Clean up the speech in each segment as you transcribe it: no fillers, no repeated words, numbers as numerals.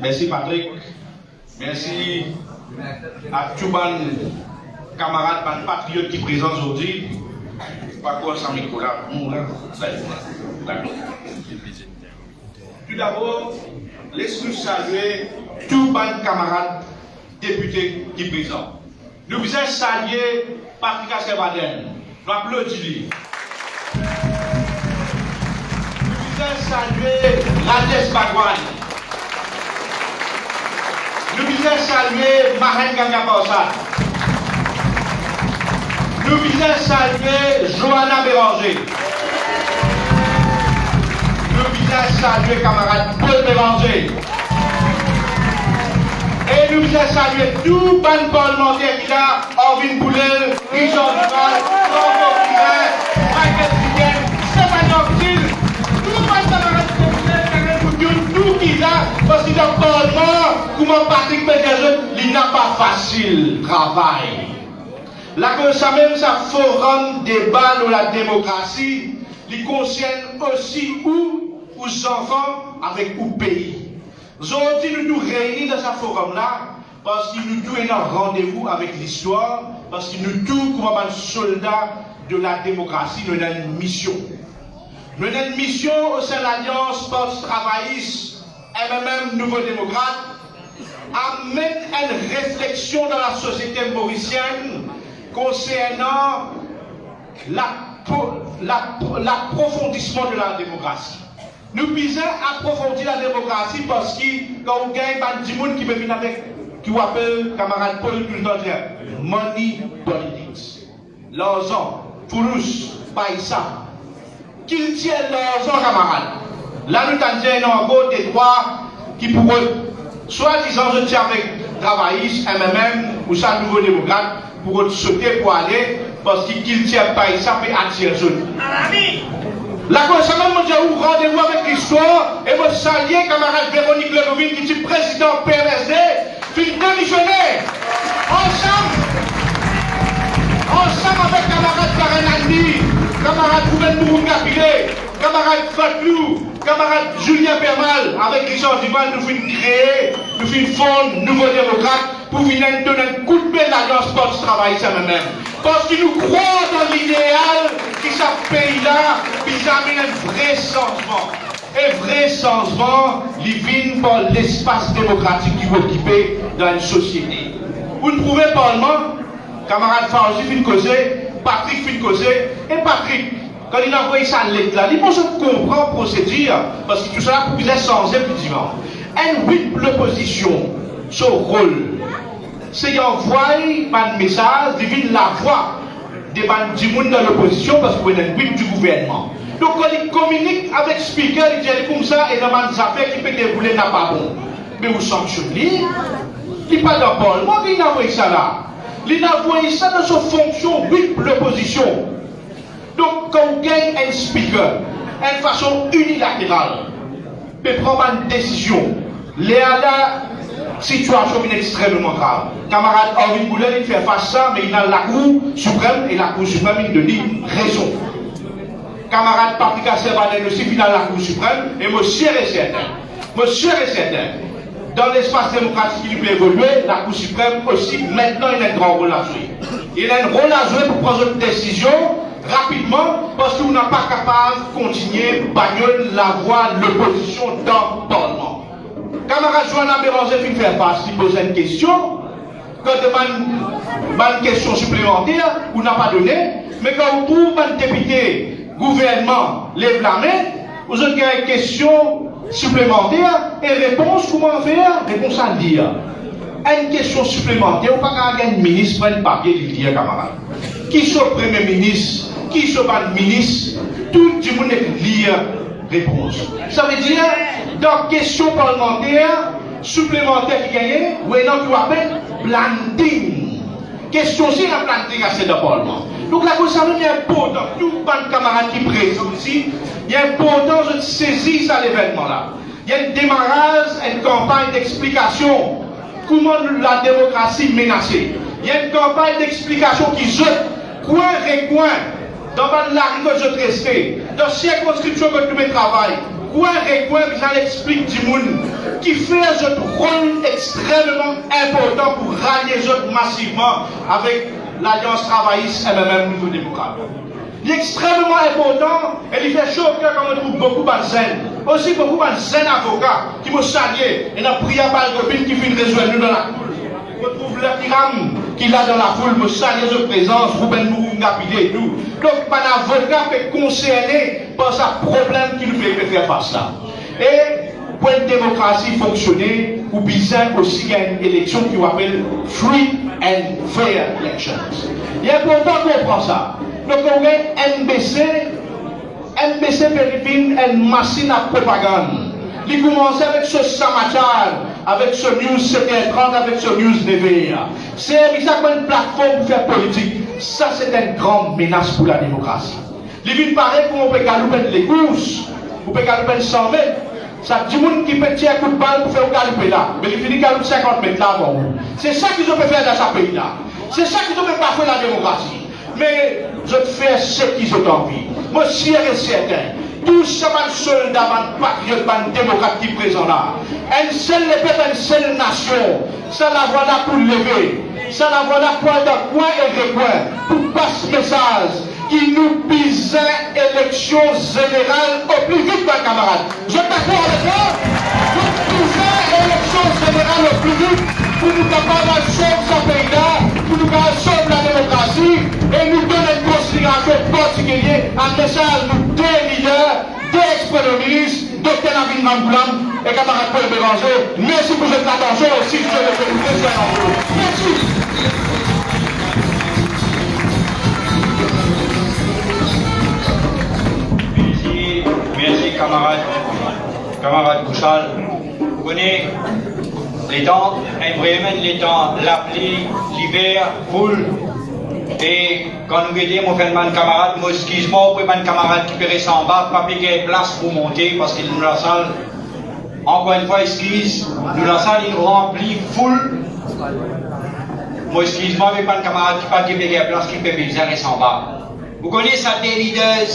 Merci Patrick. Merci à tous les camarades, les patriotes qui sont présents aujourd'hui. Pas quoi sans Nicolas. Tout d'abord, laisse-nous saluer tous les camarades députés qui sont présents. Nous voulons saluer Patrick Assebaden. Nous applaudissons. Nous voulons saluer Rajesh Bagwan. Nous voulons saluer Mahen Gangaposa. Nous voulons saluer Johanna Béranger. Nous voulons saluer camarade Paul Béranger. Et nous voulons saluer tout les parlementaires qui a Orvin Boulel, Richard Duval, Franco Piret, Michael Tiken, Stéphane Ortil, tous les camarades députés, tout qui a, parce que dans le Parlement, comment Patrick Pégason, il n'a pas facile travail. La ça même, ça forum débat sur la démocratie, il concerne aussi aux enfants avec au pays. Aujourd'hui, nous nous réunissons dans ce forum-là parce que nous avons un rendez-vous avec l'histoire, parce que nous tous, comme un soldat de la démocratie, nous avons une mission. Nous avons une mission au sein de l'Alliance post-travailliste, MMM Nouveau Démocrate, à mettre une réflexion dans la société mauricienne concernant l'approfondissement de la démocratie. Nous visons à approfondir la démocratie parce que quand on gagne des gens qui viennent avec, qui appelle camarade Paul tout le temps, money politics. L'argent, Fourous, Païssa. Qu'ils tiennent l'argent, camarade. Là, nous avons encore des droits qui pourraient, soi-disant, je tiens avec travaillistes, MMM, ou ça, Nouveau Démocrate, pour sauter pour aller, parce qu'ils tiennent Païssa et attirer les autres. La Constitution mondiale ouvre rendez-vous avec l'histoire et vous saluez camarade Véronique Legovine qui est président PMSD, qui démissionnaire. Ensemble avec camarade Karen Andy, camarade Rouben Mourou-Capilé, camarade Fatlou, camarade Julien Permal, avec Richard Duval, nous finissons créer, nous finissons fondre Nouveau Démocrate pour venir donner un coup de pied à l'Alliance Post-Travail, ça même. Parce que nous croyons dans l'idéal qui ce pays-là, qui amène un vrai changement. Et vrai changement, il vient par l'espace démocratique qui est occupé dans une société. Vous ne trouvez pas Parlement, camarade Fauzi fin causer, Patrick fin causer, et Patrick, quand il a envoyé sa lettre là, il pense comprendre la procédure, parce que tout cela pouvait changer plus dimanche. Et oui, l'opposition, son rôle, c'est d'envoyer un message, devine la voix des gens dans l'opposition parce que vous êtes un but du gouvernement. Donc quand il communique avec le speaker, il dit comme ça, et dans les affaires qui peut dérouler n'a pas bon. Mais vous sanctionnez, il n'est pas dans le Parlement, il a envoyé ça là. Il a envoyé ça dans sa fonction, oui, l'opposition. Donc quand vous gagnez un speaker, de façon unilatérale, peut prendre une décision. La situation est extrêmement grave. Camarade Orvin Boulel, il fait face à ça, mais il a la Cour suprême, et la Cour suprême, il donne raison. Camarade Patrick Assebaden aussi, il a la Cour suprême, et monsieur est certain, dans l'espace démocratique qui peut évoluer, la Cour suprême aussi, maintenant, il a un grand rôle à jouer. Il a un rôle à jouer pour prendre une décision rapidement, parce qu'on n'a pas capable de continuer à bagnoler la voix de l'opposition dans le Parlement. Camarade Johanna Béranger fait faire face, il pose une question, quand une question supplémentaire, vous n'a pas donné, mais quand vous trouvez un député, gouvernement, lève la main, vous avez une question supplémentaire, et réponse, comment faire? Réponse à dire. Une question supplémentaire, ou pas qu'un ministre prenne papier de dire, camarade. Qui soit premier ministre, qui soit pas ministre, tout le monde est lire réponse. Ça veut dire, dans question parlementaire, supplémentaire qui gagne, ou un autre qui appelle planting. Question si la planting à ce Parlement. Donc la Constitution, il y a important, tout le camarade qui présent ici, il y a important de saisir ça l'événement là. Il y a un démarrage, une campagne d'explication comment la démocratie menacée. Il y a une campagne d'explication qui jette coin et coin dans la rue que je restais, dans la circonscription que nous travaillons, coin et coin, j'en explique du monde, qui fait un rôle extrêmement important pour rallier les autres massivement avec l'Alliance travailliste et même Nouveau démocrate. Il est extrêmement important et il fait chaud au cœur quand on trouve beaucoup de zen. Aussi beaucoup de zen avocats qui m'ont salué et n'a prié par le copine qui fait une résoudre nous dans la foule. On trouve l'Iram qui l'a dans la foule, me salue de présence, Rouben Mourou, Ngapide et tout. Donc, un avocat est concerné par ce problème qui nous fait faire face là. Et pour une démocratie fonctionner, ou bien aussi qu'il y a une élection qui s'appelle Free and Fair Elections. Il est important qu'on prend ça. Donc, on a MBC vérifie une machine à propagande. Il commence avec ce Samachar, avec ce News 7h30, avec ce News DVA. C'est exactement une plateforme pour faire politique. Ça, c'est une grande menace pour la démocratie. Il vient pareil pour on peut galoper les courses, on peut galoper 100 mètres. Ça dit monde qui peut tirer un coup de balle pour faire galoper là. Mais il finit galoper 50 mètres là avant. C'est ça qu'ils ont fait faire dans ce pays-là. C'est ça qu'ils ont fait pas faire la démocratie. Mais je fais ce qu'ils ont envie. Moi, si et certain, tous ces soldats, patriotes, démocrates qui sont présents là, une seule peuple, une seule nation, ça la voilà pour lever, ça la voilà pour de coin et de coin, pour passer message qui nous pisait élection générale au plus vite, mes camarades. Je suis d'accord avec moi? Nous pisait élection générale au plus vite pour nous capables de sauver ce pays-là, pour nous sauver la démocratie et nous donner une considération particulière un message de deux leaders, deux ex-prénoministres, Dr. Navin Mangoulam et camarade Paul Béranger. Merci pour votre attention aussi, je vais vous remercier. Merci. Merci camarade Bouchal. Vous connaissez les temps, vraiment les temps, la pluie, l'hiver, foule. Et quand nous aidons mon camarade, moi excuse-moi, pour mon camarade qui peut rester en bas, pas payer place pour monter parce qu'il nous la salle. Encore une fois, excuse, nous la salle est remplie, full. Moi excuse-moi, mais pas de camarade qui pas payer place qui peut rester en bas. Vous connaissez ça des leaders,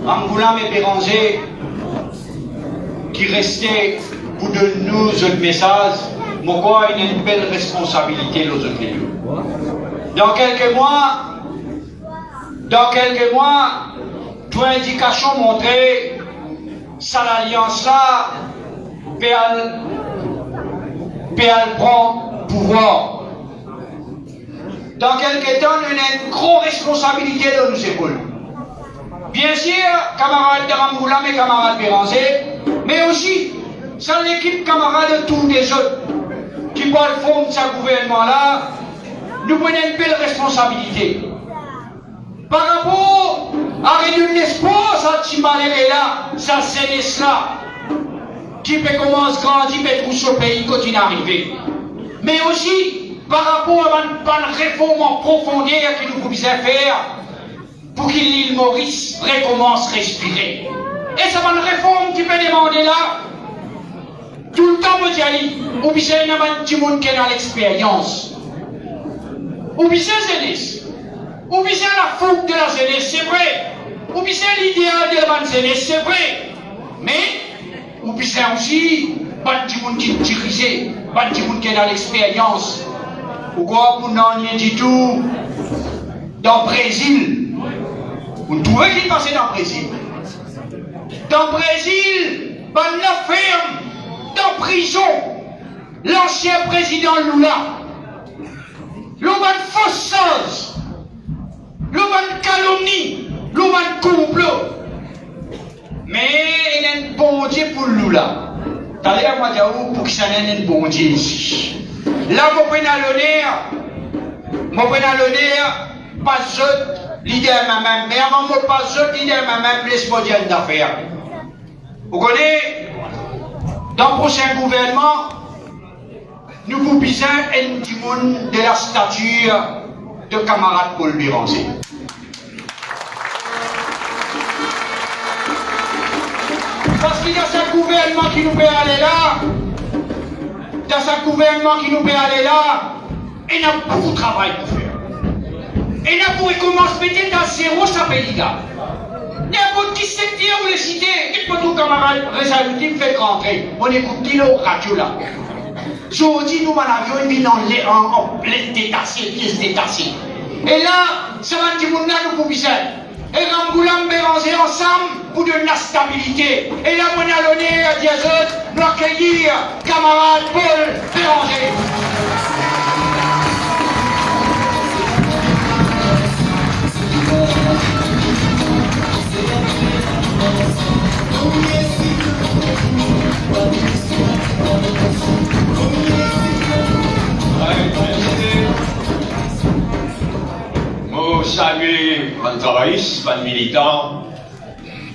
Mangoulam et Béranger, qui restaient pour de nous autres messages, moi quoi, il y a une belle responsabilité aux autres pays. Dans quelques mois, toute indication montrée, ça l'alliance-là, PL prend pouvoir. Dans quelques temps, on a une grosse responsabilité de nous épaules. Bien sûr, camarades de Mangoulam et camarades Béranger, mais aussi, c'est l'équipe camarade de tous les autres qui parlent fond de ce gouvernement-là, nous prenons une belle responsabilité. Par rapport à réduire l'espoir, ça Timbaléré là, ça jeunesse là, qui peut commencer à grandir, peut trouver au pays continue à arriver. Mais aussi, par rapport à une réforme en profondeur que nous pouvons faire pour que l'île Maurice recommence à respirer. Et c'est une réforme qui peut demander là, tout le temps, je dis, ou bien il y a un petit monde qui est dans l'expérience. Ou bien jeunesse, ou bien la fougue de la jeunesse, c'est vrai. Ou bien l'idéal de la jeunesse, c'est vrai. Mais, ou bien aussi, pas de monde qui est dirigé, pas de monde qui est dans l'expérience. Ou quoi, pour n'en rien du tout, dans le Brésil, vous trouvez qu'il passait dans le Brésil. Dans le Brésil, on la ferme, dans la prison, l'ancien président Lula. L'on va de fausseuse, l'on va de calomnie, l'on va de complot. Mais il y a un bon Dieu pour Lula. T'allez à moi dire pour que ça n'ait un bon Dieu ici. Là, mon prenez l'honneur, pas autre leader moi-même. Mais avant moi, pas autre leader moi-même, laisse-moi dire une affaire. Vous connaissez, dans le prochain gouvernement, nous vous bisons un petit monde de la stature de camarade Paul Béranger. Parce qu'il y a ce gouvernement qui nous peut aller là, dans ce gouvernement qui nous peut aller là, il y a beaucoup de travail pour faire. Et là, pour commencer peut-être à zéro, ça fait les gars. N'importe qui sait Hier, vous les citez, qu'est-ce que nos camarades résalutés me fait rentrer? On écoute le radio là. Aujourd'hui, nous, en avion, il vient en détaché, pièce détachée. Et là, ça va dire mon nous pour bizarre. Et Ramboulam Béranger ensemble pour de la stabilité. Et là, on a l'honneur à Diazot, nous accueillir camarade Paul Béranger. Moi, saluer les travaillistes, les militants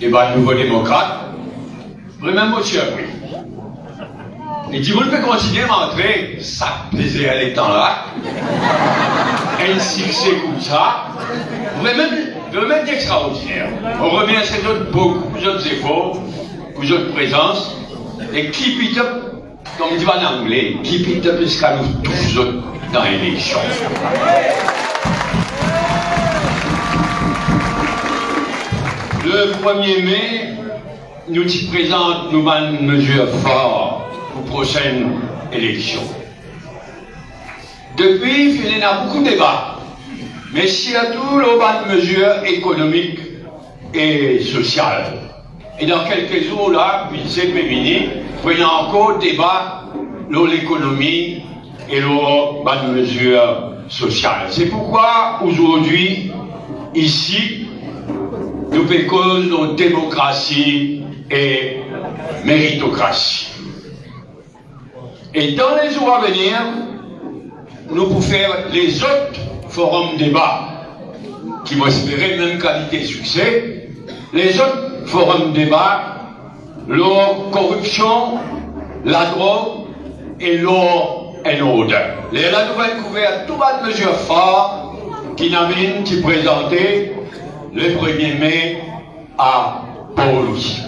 et les nouveaux démocrates. Vraiment, moi, je suis appris. Et si vous le pouvez continuer à m'entrer, ça plaisait à l'étang là. Ainsi que c'est comme ça. Vraiment extraordinaire. On remercie beaucoup d'autres efforts, pour votre présence. Et keep it up, comme on dit en anglais, keep it up jusqu'à nous tous autres dans l'élection. Le 1er mai, nous y présentons une mesure forte pour la prochaine élection. Depuis, il y a beaucoup de débats, mais surtout une mesure économique et sociale. Et dans quelques jours, là, c'est féminin, il y a encore débat sur l'économie et sur une mesure sociale. C'est pourquoi, aujourd'hui, ici, nous pécons de démocratie et méritocratie. Et dans les jours à venir, nous pouvons faire les autres forums débat qui vont espérer même qualité succès. Les autres forums débat, leur corruption, la drogue et leur order. Et là, nous allons couvrir toutes les mesures fortes qui n'amènent qui présenter le 1er mai à Port-Louis.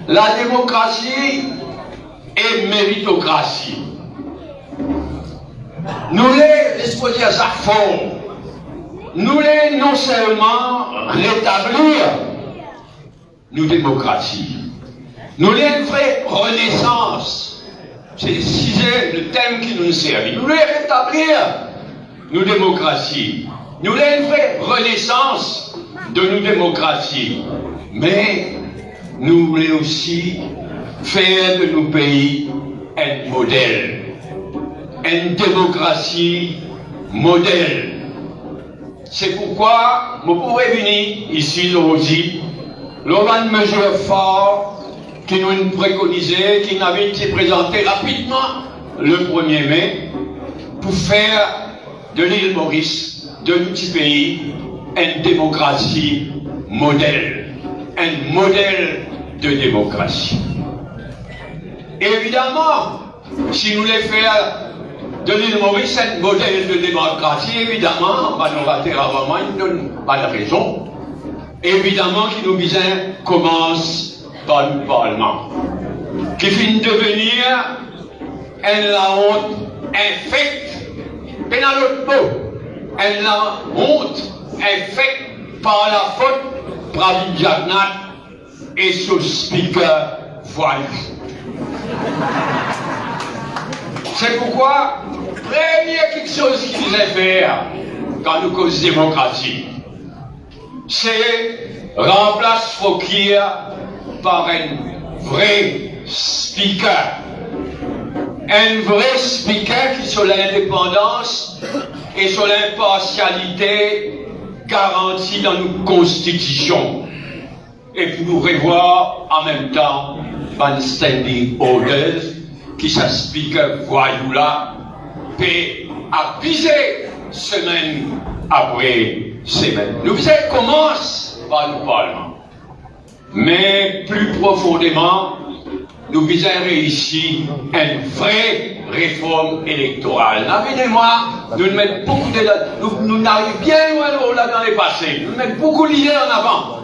La démocratie et méritocratie. Nous les exposer à sa forme. Nous les non seulement rétablir nos démocraties. Nous les une vraie renaissance. C'est le thème qui nous sert. Nous les rétablir nos démocraties. Nous voulons une vraie renaissance de nos démocraties, mais nous voulons aussi faire de nos pays un modèle, une démocratie modèle. C'est pourquoi nous pouvons venir ici aujourd'hui, lors d'une mesure forte qui nous préconisait, qui nous avait été présentée rapidement le 1er mai, pour faire de l'île Maurice, de notre pays, une démocratie modèle, un modèle de démocratie. Évidemment, si nous voulons faire de l'île Maurice un modèle de démocratie, évidemment, nous vraiment une donne pas de raison. Évidemment, qui nous besoin commence par le Parlement, qui finit de devenir la honte infecte, mais dans l'autre mot. La honte est faite par la faute Pravi Jagannath et son speaker voile. C'est pourquoi, première quelque chose qu'il faisait faire quand nous causons démocratie, c'est remplacer Fokir par un vrai speaker. Un vrai speaker qui sur l'indépendance et sur l'impartialité garantie dans nos constitutions. Et pour nous revoir en même temps un standing orders qui s'explique voyou là, puis à piser semaine après semaine. Nous commence par le Parlement. Mais plus profondément, nous visons réussir une vraie réforme électorale. N'avenez-moi, nous mettons beaucoup de... Nous n'arrivons bien loin là dans les passés. Nous mettons beaucoup d'idées en avant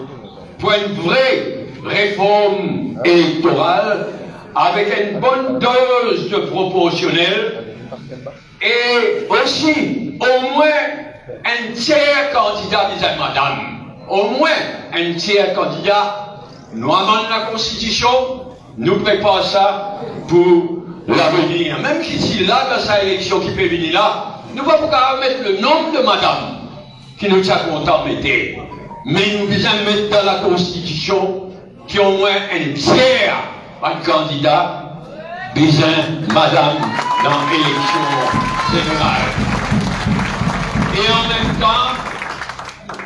pour une vraie réforme électorale avec une bonne dose de proportionnel et aussi au moins un tiers candidat, disait madame. au moins un tiers candidat, nous amendons la Constitution, nous préparons ça pour l'avenir. Même si là, dans sa élection qui peut venir là, nous ne pouvons pas mettre le nombre de madame qui nous a content mettre. Mais nous devons mettre dans la Constitution qui au moins un tiers de candidats besoin madame dans l'élection générale. Et en même temps,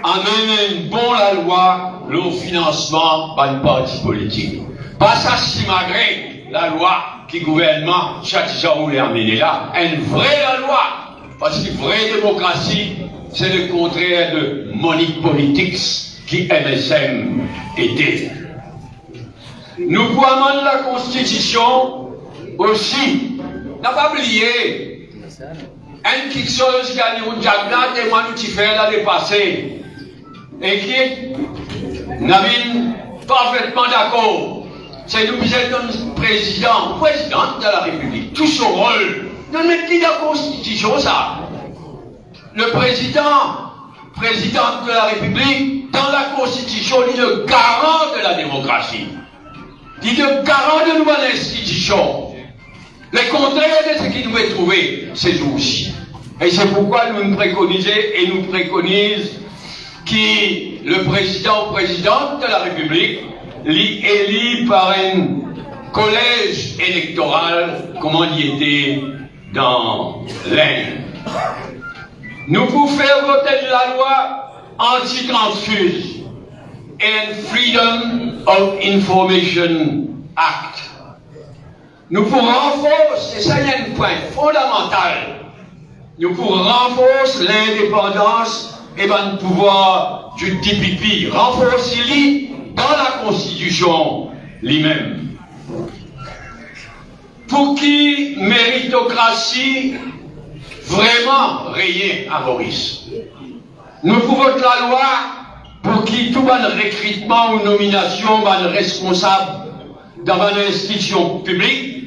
amène bon la loi le financement par une parti politique. Pas ça si malgré la loi qui gouvernement chaque jour voulait amener là, une vraie loi. Parce que vraie démocratie, c'est le contraire de money politics qui MSM était. Nous pouvons amender la Constitution aussi. N'a pas oublié. Un qui chose qui a dit un diagnostic et moi nous t'y fait l'année passée. Et qui n'avait parfaitement d'accord. C'est nous qui sommes présidente de la République. Tout son rôle. Nous mettons dans la Constitution ça. Le président de la République, dans la Constitution, il est le garant de la démocratie. Il est le garant de nouvelles institutions. Le contraire de ce qu'il nous est trouvé, c'est nous aussi. Et c'est pourquoi nous préconisons et nous préconisons que le président ou présidente de la République est élu par un collège électoral, comme on y était dans l'Inde. Nous pouvons faire voter la loi anti-transfuse et Freedom of Information Act. Nous pouvons renforcer, et ça y a un point fondamental, nous pouvons renforcer l'indépendance et le pouvoir du DPP, renforcer-les dans la Constitution lui-même. Pour qui méritocratie vraiment rien à Maurice. Nous pouvons voter la loi pour qui tout bon recrutement ou nomination bon responsable dans une institution publique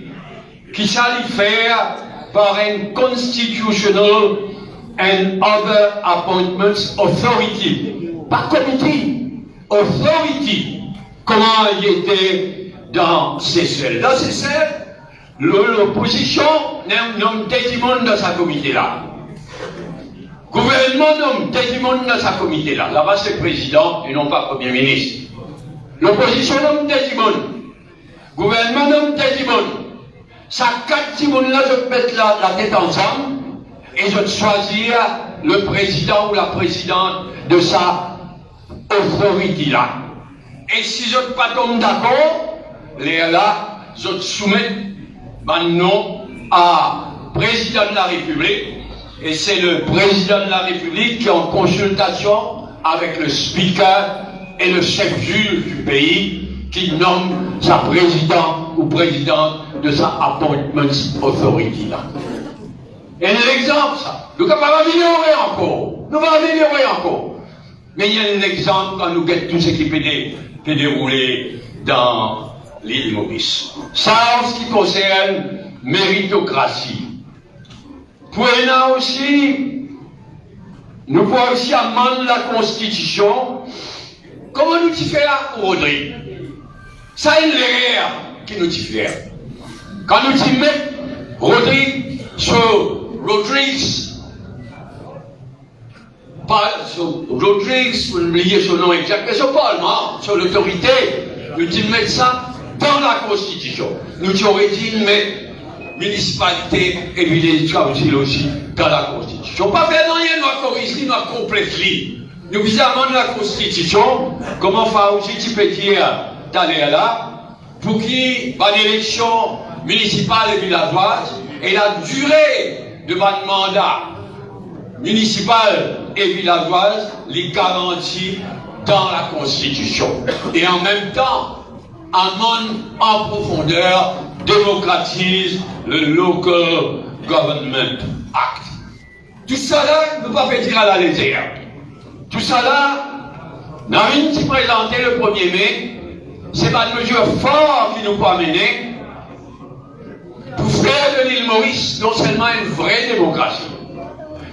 qui s'allait faire par un Constitutional and Other Appointments Authority. Pas comité, authority. Comment il était dans CCL. Dans CCL, l'opposition nomme des monde dans sa comité-là. Gouvernement nomme des monde dans sa comité-là. Là-bas, c'est président et non pas premier ministre. L'opposition nomme des monde. Gouvernement nomme des monde. Ça, quatre timons-là, je peux mettre la tête ensemble et je vais choisir le président ou la présidente de sa autorité-là. Et si je ne pas tombe d'accord, là, je soumets maintenant à président de la République, et c'est le président de la République qui est en consultation avec le speaker et le chef juge du pays qui nomme sa présidente ou présidente de sa appointment authority là. Et l'exemple ça, nous allons améliorer encore, mais il y a un exemple quand nous guettons tout ce qui peut dérouler dans l'île Maurice. Ça, en ce qui concerne méritocratie. Pour nous aussi, nous pouvons aussi amender la Constitution. Comment nous y faire, Rodrigue? Ça, c'est l'erreur qui nous y fait. Quand nous y mettons Rodrigue sur Rodrigue, vous oubliez son nom exact, mais sur Parlement, sur l'autorité, nous y mettons ça dans la Constitution. Nous aurions dit mettre municipalité et village aussi dans la Constitution. Pas faire rien, nous avons ici, nous avons complété. Nous visons la Constitution, comment faire aussi, tu peux dire, d'aller là, pour qu'il y ait une élection municipale et villageoise, et la durée de votre mandat municipal et villageoise, les garantit dans la Constitution. Et en même temps, amende en profondeur, démocratise le Local Government Act. Tout ça là, ne peut pas dire à la légère. Tout ça là, Narine s'y présentait le 1er mai, c'est pas une mesure forte qui nous peut amener pour faire de l'île Maurice non seulement une vraie démocratie,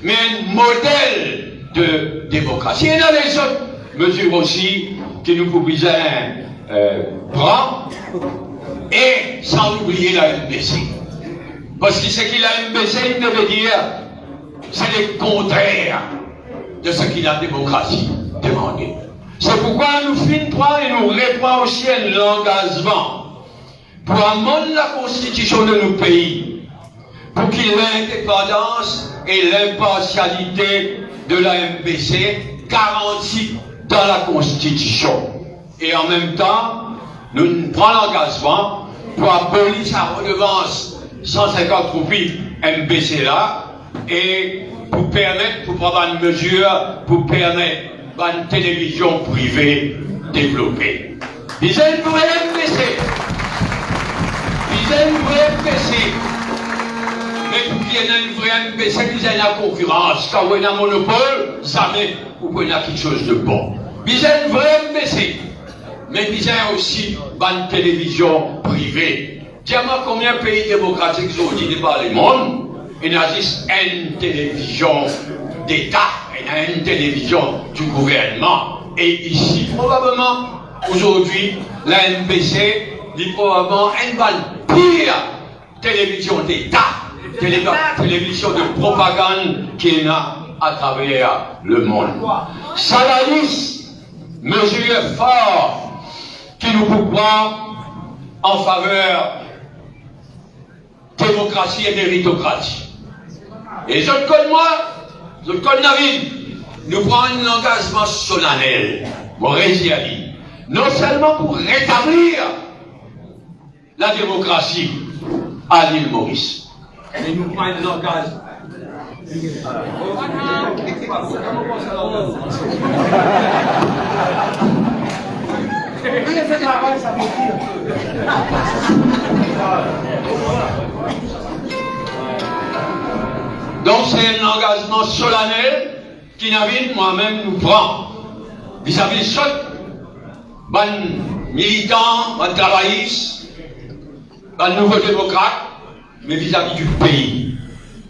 mais un modèle de démocratie. Et dans les autres mesure aussi que nous pouvions prendre, et sans oublier la MBC. Parce que ce que la MBC veut dire, c'est le contraire de ce que la démocratie demandait. C'est pourquoi nous finissons et nous reprenons aussi un engagement pour amender la constitution de nos pays, pour que l'indépendance et l'impartialité de la MBC garantie dans la constitution. Et en même temps, nous prenons l'engagement pour abolir sa redevance 150 roupies MBC là, et pour permettre, pour prendre une mesure, pour permettre une télévision privée développée. Ils aiment pour MBC. Ils aiment pour MBC. Mais pour qu'il y ait une vraie MBC, ils aiment la concurrence. Quand vous avez un monopole, jamais vous prenez quelque chose de bon. Ils aiment une vraie MBC. Mais ils aiment aussi une télévision privée. Dis-moi combien de pays démocratiques sont dit par le monde? Il y a juste une télévision d'État, il y a une télévision du gouvernement. Et ici, probablement, aujourd'hui, la MBC est probablement une pire télévision d'État, télévision de propagande qu'il y a à travers le monde. Ça la liste, mesure forte qui nous prend en faveur démocratie et méritocratie. Et je te connais moi, je te connais David, nous prenons un engagement solennel, non seulement pour rétablir la démocratie à l'île Maurice. Et nous prenons un engagement. Donc c'est un engagement solennel qui David moi-même nous prend vis-à-vis de chaque militant, travailliste, nouveau démocrate, mais vis-à-vis du pays,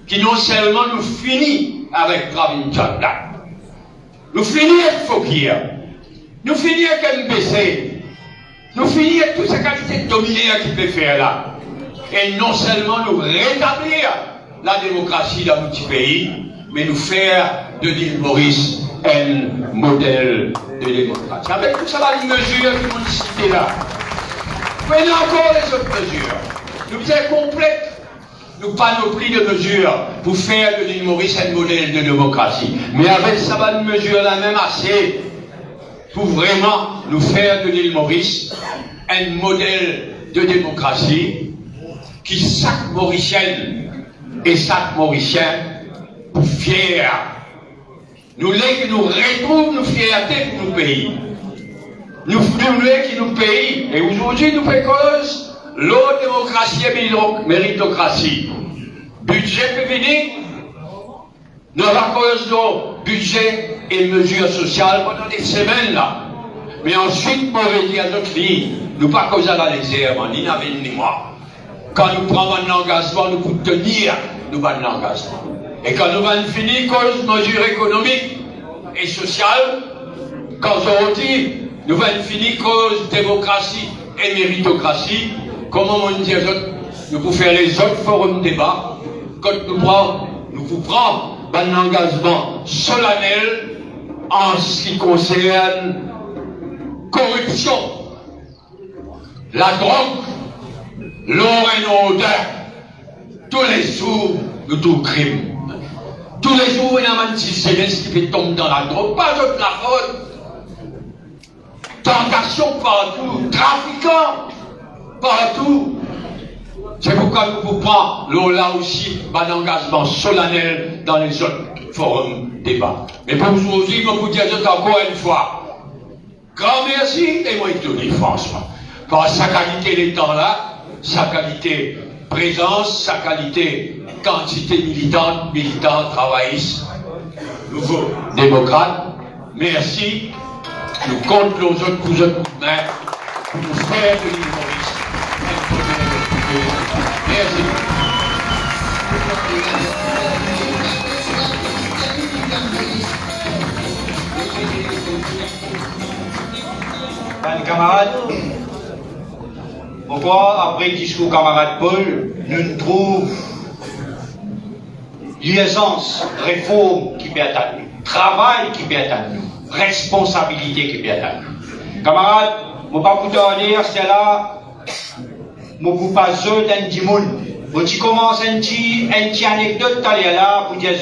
qui non seulement nous finit avec Pravin Gordhan, nous finit avec Fokir, nous finit avec MBC, nous finit avec toutes ces qualités dominées qu'il peut faire là, et non seulement nous rétablir la démocratie dans notre pays, mais nous faire de l'île Maurice un modèle de démocratie. Avec tout ça, les mesures qui m'ont citées là. Prenez encore les autres mesures. Nous faisons complète, nous panoplie de mesures pour faire de l'île Maurice un modèle de démocratie. Mais avec ça, une mesure là même assez pour vraiment nous faire de l'île Maurice un modèle de démocratie qui chaque Mauricienne et chaque Mauricien pour fier. Nous voulons que nous retrouvions nos fiertés pour nos pays. Nous voulons que nos pays, et aujourd'hui nous faisons cause, l'autre démocratie et méritocratie. Budget peut venir, nous avons cause de budget et mesures sociales pendant des semaines là. Mais ensuite, moi je dis à notre vie, nous pas cause à la légère, ni Navin ni moi. Quand nous prenons un engagement, nous pouvons tenir nous un engagement. Et quand nous allons finir cause de mesures économiques et sociales, quand on dit nous allons finir cause de démocratie et méritocratie, comment on dit nous pouvons faire les autres forums de débat, quand nous pouvons prendre un engagement solennel en ce qui concerne corruption, la drogue, l'or et l'odeur. Tous les jours, nous tout crime. Tous les jours, il y a un petit céleste qui fait tomber dans la drogue. Pas de la faute. Tentation partout. Trafiquant partout. C'est pourquoi nous pouvons prendre là aussi un engagement solennel dans les autres forums débats. Mais pour aujourd'hui, je vous dire encore une fois, grand merci et moi je dis François. Par sa qualité d'étant là, sa qualité présence, sa qualité quantité militante, travailliste, nouveau démocrate. Merci. Nous comptons nos autres cousins de main pour nous faire de l'île Maurice. Merci. Camarades, pourquoi, après le discours camarade Paul, nous trouvons l'essence, réforme qui peut atteindre, travail qui peut atteindre, responsabilité qui peut atteindre. Camarades, je ne vais pas vous dire, c'est là, je ne vais pas dire d'un petit monde. Je commence une petite anecdote là pour dire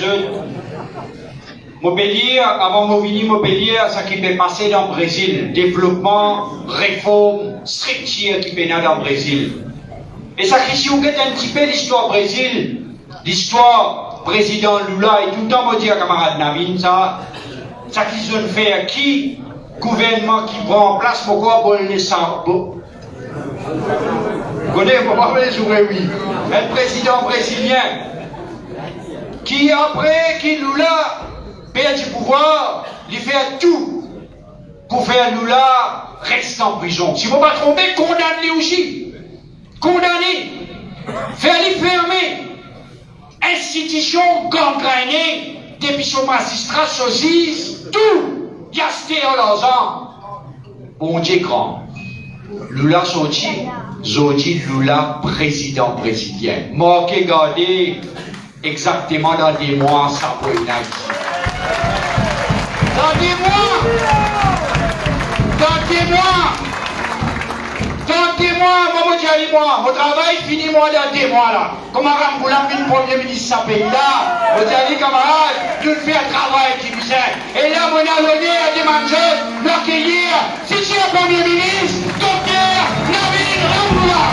je peux dire, avant de venir, je peux dire ce qui peut passer dans le Brésil. Développement, réforme, structure qui peut être dans le Brésil. Et ça, si vous regardez un petit peu l'histoire du Brésil, l'histoire président Lula, et tout le temps, je dis à camarade Navin, ça qu'ils ont fait qui, gouvernement qui prend en place, pourquoi pour les ça. Vous connaissez, vous parlez, oui. Un président brésilien qui, après, qui Lula, perd du pouvoir, il fait tout pour faire Lula reste en prison. Si vous ne pas tromper, condamnez aussi. Condamnez. Faire-les fermer. Institution gangrénée, depuis son magistrat, saucisse, tout. Yasté en l'ensemble. Bon Dieu grand. Lula sorti, Zodi Lula président brésilien. Marqué gardé exactement dans des mois, ça peut être. Dans des mois, mon travail finit moi dans des mois là. Comme Ramboula, le premier ministre de ce pays là, vous avez dit camarades, nous faisons un travail qui vous aide. Et là, mon allonné à des manchets, l'accueillir, si c'est le premier ministre, Dr. Navin Ramboula.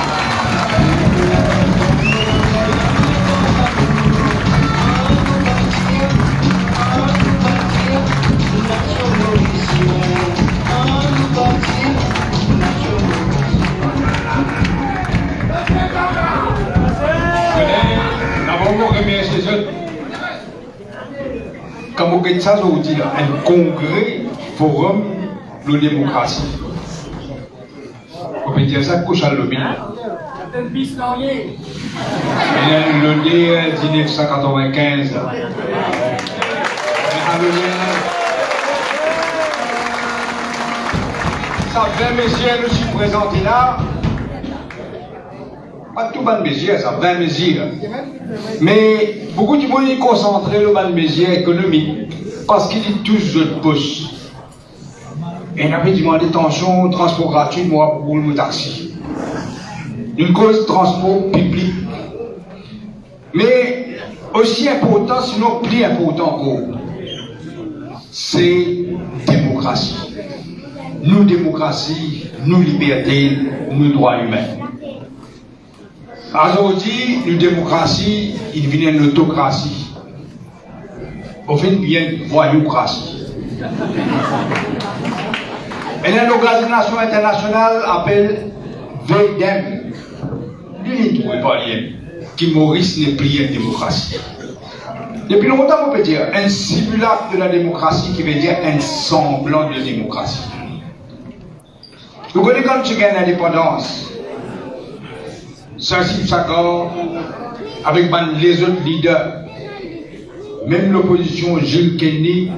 Comme vous dites ça, vous dites un congrès, forum de démocratie. On peut dire ça, couche à l'objet. Le 1995. Ça fait, messieurs, nous sommes présentés là. Pas tout ban mesure, ça 20 mesures. Mais beaucoup de monde est concentré sur ban mesure économique parce qu'il est tous de poche. Et on avait demandé tension, transport gratuit, moi pour le taxi. Une cause transport public. Mais aussi important, sinon plus important encore, c'est démocratie. Nous démocratie, nous liberté, nous droits humains. Aujourd'hui, une démocratie, il vient une autocratie. Au fait, il vient une voyoucratie. Et l'organisation internationale appelle VDEM. L'unité ne trouve pas rien. Qui Maurice n'est plus une démocratie. Depuis longtemps, on peut dire un simulacre de la démocratie qui veut dire un semblant de démocratie. Vous connaissez quand tu gagnes l'indépendance. Saint-Cyr Sakor, avec les autres leaders, même l'opposition Gilles Kenny,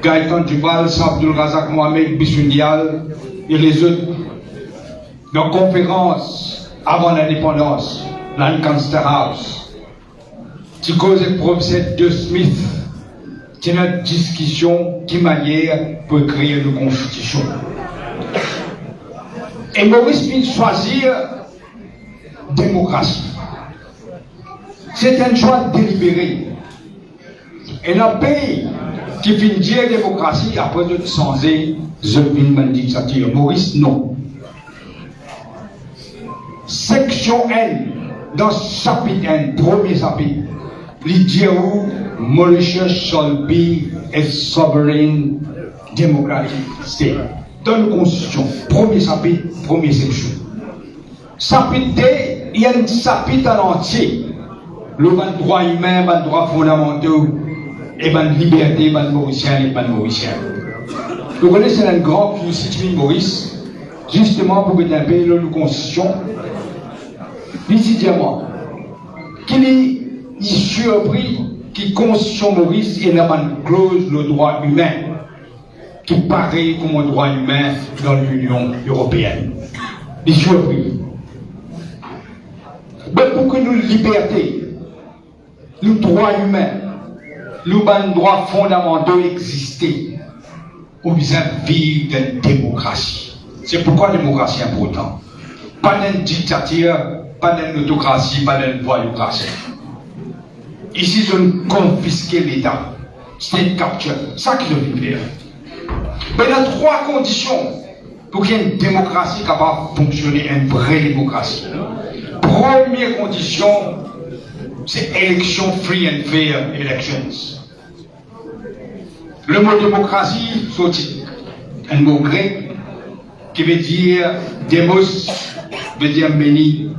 Gaëtan Dubal, Abdul Razak Mohamed Bissounial et les autres, dans conférence avant l'indépendance, Lancaster House, qui cause le professeur de Smith, qui a une discussion qui manière pour créer une constitution. Et Maurice vient choisir démocratie. C'est un choix délibéré. Et un pays qui finit dire démocratie après de changer une dictature. Maurice, non. Section N, dans chapitre N, premier chapitre, il dit où Mauritius shall be a sovereign democratic state. Dans la Constitution, premier chapitre, première section. Chapitre D, il y a un chapitre en entier. Le droit humain, le droit fondamentaux, et la liberté, le mauricien et le mauricien. Vous connaissez un grand philosophe Maurice, justement pour que un pays de la Constitution, décidément, qu'il est surpris que la Constitution Maurice est une clause le droit humain. qui paraît comme un droit humain dans l'Union européenne. Les surpris. Mais pour que nous liberté, nos droits humains, nos droits fondamentaux existent, on besoin vivre dans une démocratie. C'est pourquoi la démocratie est importante. Pas d'une dictature, pas d'une autocratie, pas d'une voyoucratie. Ici, je ne confisquer l'État. C'est une capture. Ça qu'ils ont fait faire. Mais il y a 3 conditions pour qu'il y ait une démocratie capable de fonctionner, une vraie démocratie. Première condition, c'est élection free and fair elections. Le mot démocratie, c'est un mot grec qui veut dire demos, veut dire many,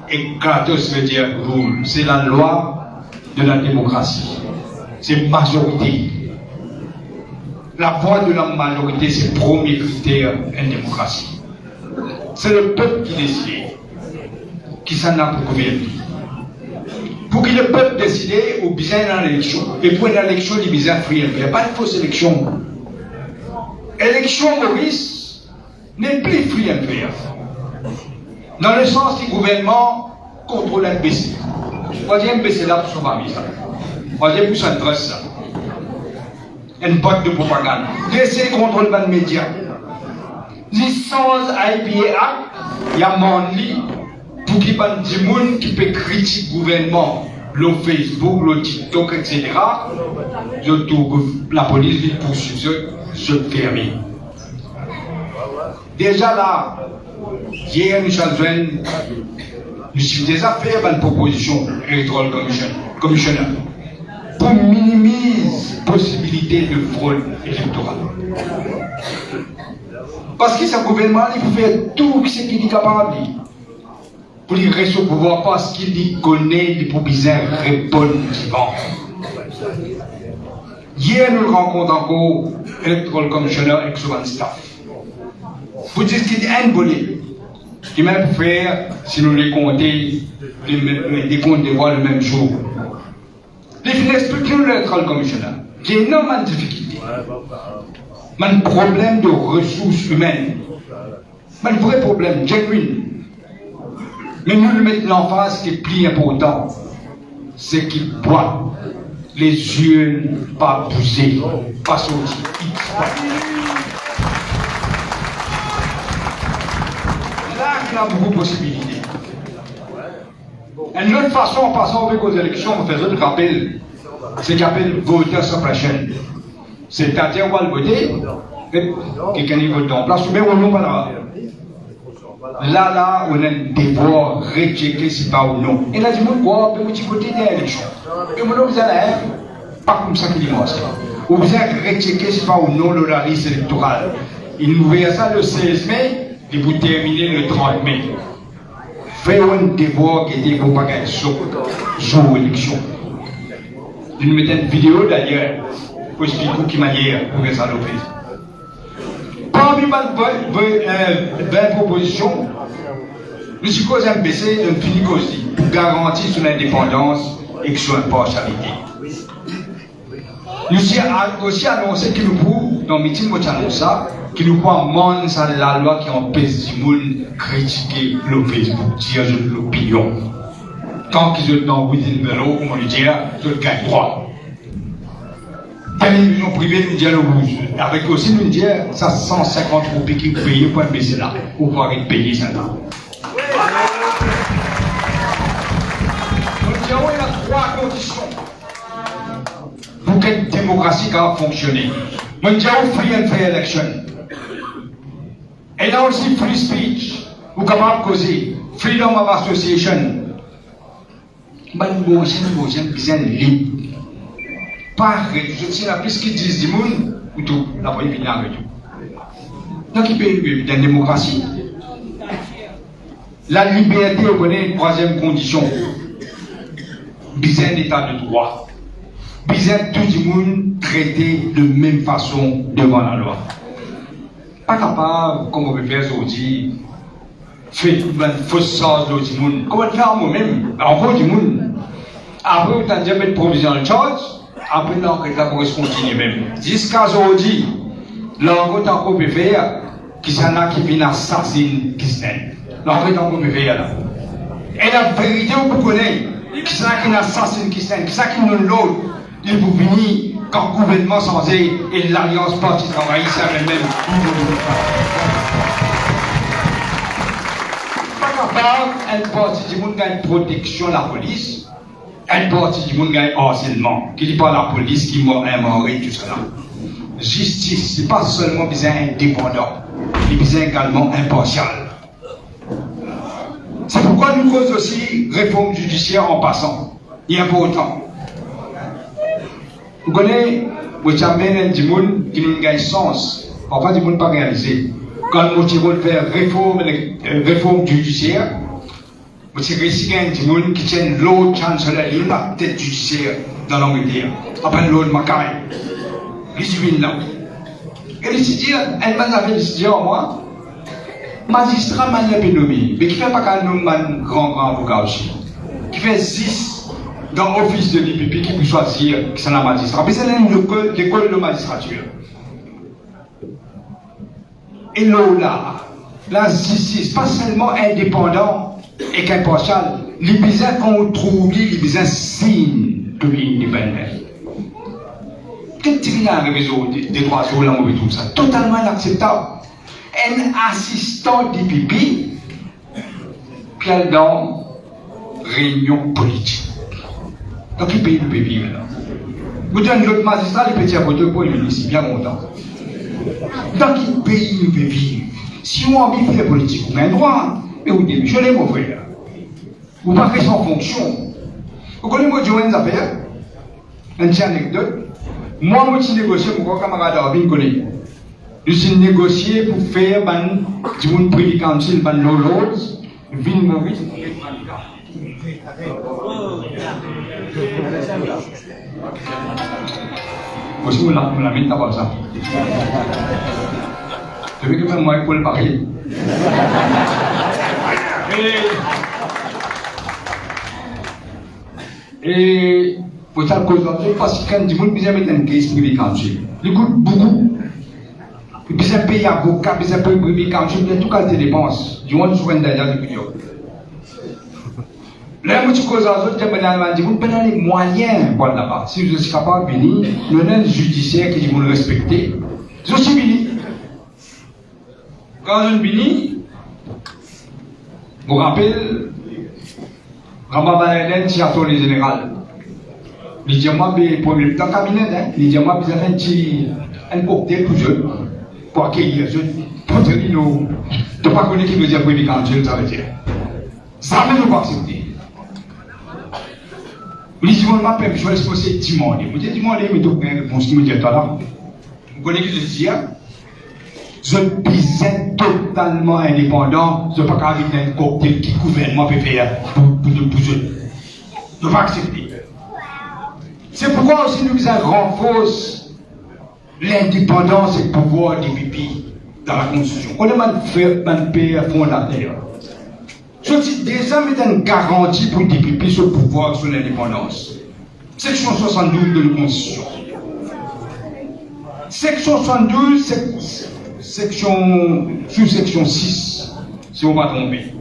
et kratos veut dire rule. C'est la loi de la démocratie. C'est majorité. La voix de la majorité, c'est le premier critère en démocratie. C'est le peuple qui décide, qui s'en a pour gouverner. Pour que le peuple décide, il besoin d'une élection. Et pour une élection, il besoin de free. Il n'y a pas de fausse élection. Élection Maurice n'est plus free and fair. Dans le sens du gouvernement contrôle MBC. On dit MBC là pour son famille. On dit pour son adresse. Une boîte de propagande. DC contrôle les médias. Licence IPA Act, il y a Manly pour qu'il y ait des gens qui peuvent critiquer le gouvernement, le Facebook, le TikTok, etc. La police vient poursuivre ce permis. Déjà là, hier nous avons des affaires dans une proposition Electoral Commissioner pour minimiser la possibilité de fraude électorale. Parce que ce gouvernement, il peut faire tout ce qu'il est capable pour lui rester au pouvoir parce qu'il connaît les pour bien répondre vivant. Hier, nous le rencontrons encore, Electoral Commissioner avec son staff. Pour dire qu'il y a un bonnet qui même faire, si nous les comptons, les comptes de voir le même jour. Les finances expliquent nous l'Electoral Commissioner. Il y a énormément de difficultés. Un problème de ressources humaines. Un vrai problème, genuine. Mais nous le mettons en face, ce qui est plus important, c'est qu'il doit les yeux pas pousser, pas sortir. Là, il y a beaucoup de possibilités. Une autre façon, en passant avec aux élections, on fait un rappel, c'est qu'il appelle voter suppression. C'est-à-dire, on va le voter, quelqu'un y vote en place, ou bien on ne va pas là, on a un devoir rechecker si pas ou non. Et là, du monde, quoi, on peut voter des élections. Et on vous allez, pas comme ça qu'il dit moi. Vous allez rechecker si pas ou non la liste électorale. Il nous verra ça le 16 mai, et vous terminez le 30 mai. Faites un devoir qui était pour pas gagner sur l'élection. Il nous met une vidéo d'ailleurs, pour expliquer qui m'a dit pour que ça le fasse. Parmi les 20 propositions, nous sommes MBC d'un fini pour garantir son indépendance et son impartialité. Nous avons aussi annoncé qu'il nous faut, dans le meeting, qu'il nous faut amender la loi qui empêche les gens de critiquer le Facebook, dire l'opinion. Tant qu'ils sont dans le vélo, comme on le dit, ils gagnent droit. Télévision privée, nous disons le avec aussi nous dire ça 150 roupies qui payent pour baisser là, ou pour arrêter de payer ça là. Nous disons il y a 3 conditions pour qu'une démocratie puisse fonctionner. Nous disons free and fair election. Et là aussi free speech, vous capable de causer, freedom of association. Nous avons besoin de libre. Pas je la plus qu'ils disent du monde, ou tout, la voie finale avec tout. Donc il peut y avoir une démocratie. La liberté, on connaît une 3e condition. Besoin d'état de droit. Besoin tout le monde traité de même façon devant la loi. Pas capable, comme on peut faire aujourd'hui, faire une fausse sorte de monde. Comment faire moi-même? En du monde. Après, vous avez déjà mis provisional charge. Après, l'enquête va continuer même. Jusqu'à aujourd'hui, L'angle tant qu'on peut faire, qui s'en a qui vient assassiner Christian. L'angle tant qu'on peut faire là. Et la vérité, vous connaissez, qui s'en a qui assassine Christian, qui s'en a qui nous l'autre, il vous finit quand le gouvernement censé et l'Alliance partie travailliste elle-même. Pas capable, une partie du monde gagne protection de la police, une partie du monde gagne harcèlement, qui dit pas la police qui m'a immoré tout cela. Justice, c'est pas seulement besoin indépendant, il besoin également impartial. C'est pourquoi nous causons aussi réforme judiciaire en passant. Il est important. Vous connaissez, vous avez des gens qui nous gagnent sens. Parfois, des gens pas réalisés. Quand nous voulons faire réforme judiciaire, vous avez des gens qui tiennent l'autre chance de la ligne, la tête judiciaire dans l'Angleterre. Après l'autre Macaï. Les civils là. Et les citoyens, elle m'a fait des citoyens, moi, magistrat m'a nommé, mais qui fait pas qu'un homme grand avocat aussi. Qui fait 6 dans l'office de l'IPP qui peut choisir qui sont un magistrat. Mais c'est l'école de magistrature. Et là, la justice, pas seulement indépendant et qu'impartial, les besoins qu'on trouve, les besoins signes de l'indépendance. Qu'est-ce qu'il y a des droits sur l'homme et tout ça? Totalement inacceptable. Un assistant d'IPP qui est dans réunion politique. Donc il paye le PPI maintenant. Vous donnez l'autre magistrat, il peut dire votre pour le ministre, bien content. Donc il paye le PPI. Si on a envie de faire politique, vous avez un droit, mais vous démissionnez mon frère. Vous ne faites sans fonction. Vous connaissez moi, Joël Affaire? Une petite anecdote. Moi, je suis négocié, mon camarade Arvin connaît. Je suis négocié pour faire du monde Privy Council, ban Law Lords, Ville Maurice. Aussi, on l'a mis d'abord ça. Je veux que même moi, il faut le parler. Et pour ça, parce que quand du monde besoin mettre un case Privy Council, il coûte beaucoup. Il besoin payer avocat, besoin payer Privy Council, il y a tout qualité de dépenses. Du monde souvent d'ailleurs du milieu. Là, je suis cause à autres, vous avez les moyens pour là-bas. Si vous êtes capable de venir, nous avons un judiciaire qui vous le respecter. Je suis venu. Quand je suis vous rappelez, Ramba Baladen, Tiato les général. Il dit moi, pour le temps cabinet, il dit moi, vous avez un cocktail pour jeunes, pour accueillir les jeunes, pour dire, nous, de ne pas connaître qui veut dire Privy Council, ça veut dire. Ça ne veut pas accepter. Vous dites, moi, je vais exposer Dimondé. Vous dites, Dimondé, mais donc, réponse qui me dit, là. Vous connaissez ce que je dis, hein? Je suis totalement indépendant. Je ne peux pas avec un cocktail qui le gouvernement peut faire pour eux. Je ne vais pas accepter. C'est pourquoi aussi nous renforçons l'indépendance et le pouvoir des pipis dans la Constitution. On est un père fondateur. Je dis déjà, mais une garantie pour des pipis sur le pouvoir sur l'indépendance. Section 72 de la Constitution. Section 72, sous-section 6, si on ne va pas tromper.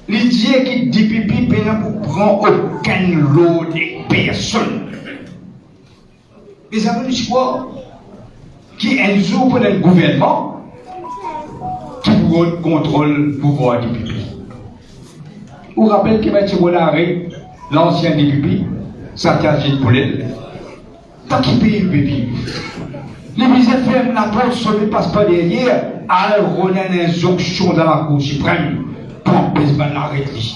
L'idée qui dit pipi ne prend aucun lot de personnes. Les amis du quoi qui est un jour pour le gouvernement qui contrôle le pouvoir du pipi. Vous rappelez que M. Bonaré, l'ancien des pipi, s'attache pour l'aile. Tant qu'il paye le pipi. Les misères ferment la porte, ça ne passe pas derrière, alors on a une injonction dans la Cour suprême pour empêcher l'arrêter.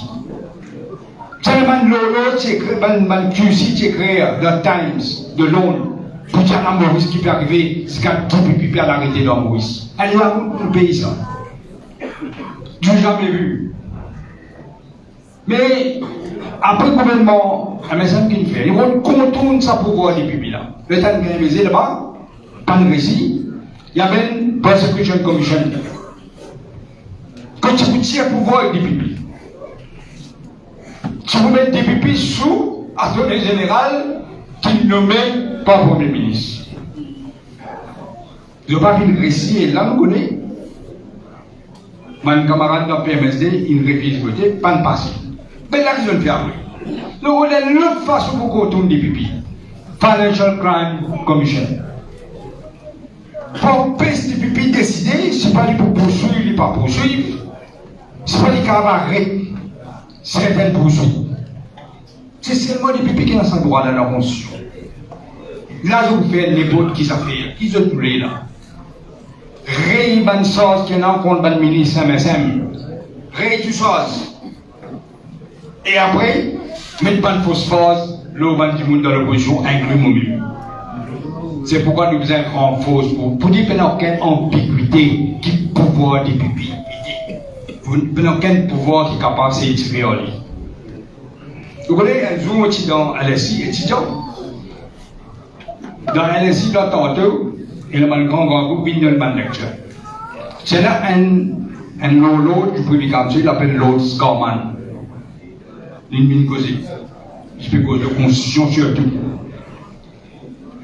C'est le Lolo, c'est le QC qui est créé dans Times de Londres pour dire à Maurice qui peut arriver, c'est quand il peut l'arrêter dans Maurice. Elle est là pour le pays, ça. Je n'ai jamais vu. Mais après le gouvernement, la maison qu'il fait, il contourne sa pouvoir des pupilles là. Le temps qu'il a mis là-bas, pas de récit, il y avait une Prosecution Commission. Quand tu vous tires pouvoir des pupilles, tu vous mets des pupilles sous l'Attorney général qui nommé par le Premier ministre. Je n'ai pas vu le récit, et là, nous connaissons. Mon camarade dans PMSD, il révise côté, pas de passé. Mais là, ils ont fait après. Nous avons l'autre façon pour qu'on tourne des pipis. Financial Crime Commission. Pour pèse des pipis décider, c'est pas lui pour poursuivre, il n'est pas poursuivre. C'est pas lui qui va arrêter certaines poursuites. C'est seulement des pipis qui ont droit dans la Constitution. Là, je vous fais les bottes qui s'affairent, qui se trouvent là. Ré, bonne chose qui est en compte de ministre MSM. Ré, tu chose. Et après, mettre bonne fausse phase, le ban du monde dans l'opposition, inclut mon mieux. C'est pourquoi nous faisons un grand fausse pour dire qu'il n'y a aucune ambiguïté qui pouvoir des pupilles. Il n'y a aucun pouvoir qui est capable de s'étirer en lui. Vous voyez, un jour, étudiant à LSI, étudiant. Dans LSI, dans tantôt, il y a un grand groupe qui vient de ma lecture. C'est là un lolo du public comme il appelle Lord Scarman. Il vient de causer. Je peux causer de constitution surtout.